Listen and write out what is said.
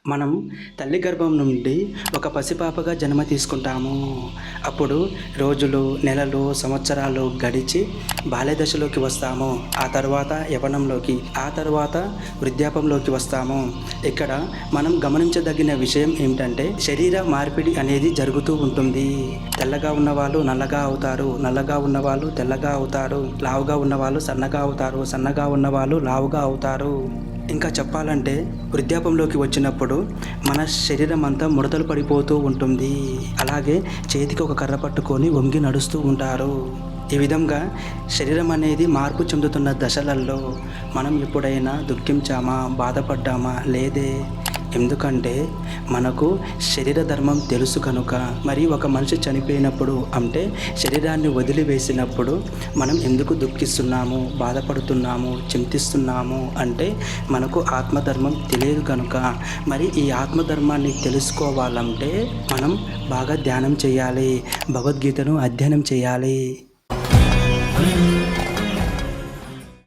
మనం తల్లి గర్భం నుండి ఒక పసిపాపగా జన్మ తీసుకుంటాము. అప్పుడు రోజులు, నెలలు, సంవత్సరాలు గడిచి బాల్యదశలోకి వస్తాము. ఆ తర్వాత యవ్వనంలోకి, ఆ తర్వాత వృద్ధాప్యంలోకి వస్తాము. ఇక్కడ మనం గమనించదగిన విషయం ఏమిటంటే శరీర మార్పిడి అనేది జరుగుతూ ఉంటుంది. తెల్లగా ఉన్నవాళ్ళు నల్లగా అవుతారు, నల్లగా ఉన్నవాళ్ళు తెల్లగా అవుతారు, లావుగా ఉన్నవాళ్ళు సన్నగా అవుతారు, సన్నగా ఉన్నవాళ్ళు లావుగా అవుతారు. ఇంకా చెప్పాలంటే వృద్ధాప్యంలోకి వచ్చినప్పుడు మన శరీరం అంతా ముడతలు పడిపోతూ ఉంటుంది. అలాగే చేతికి ఒక కర్ర పట్టుకొని వంగి నడుస్తూ ఉంటారు. ఈ విధంగా శరీరం అనేది మార్పు చెందుతున్న దశలలో మనం ఎప్పుడైనా దుఃఖించామా, బాధపడ్డామా? లేదే. ఎందుకంటే మనకు శరీర ధర్మం తెలుసు కనుక. మరి ఒక మనిషి చనిపోయినప్పుడు అంటే శరీరాన్ని వదిలివేసినప్పుడు మనం ఎందుకు దుఃఖిస్తున్నాము, బాధపడుతున్నాము, చింతిస్తున్నాము అంటే మనకు ఆత్మధర్మం తెలియదు కనుక. మరి ఈ ఆత్మధర్మాన్ని తెలుసుకోవాలంటే మనం బాగా ధ్యానం చేయాలి, భగవద్గీతను అధ్యయనం చేయాలి.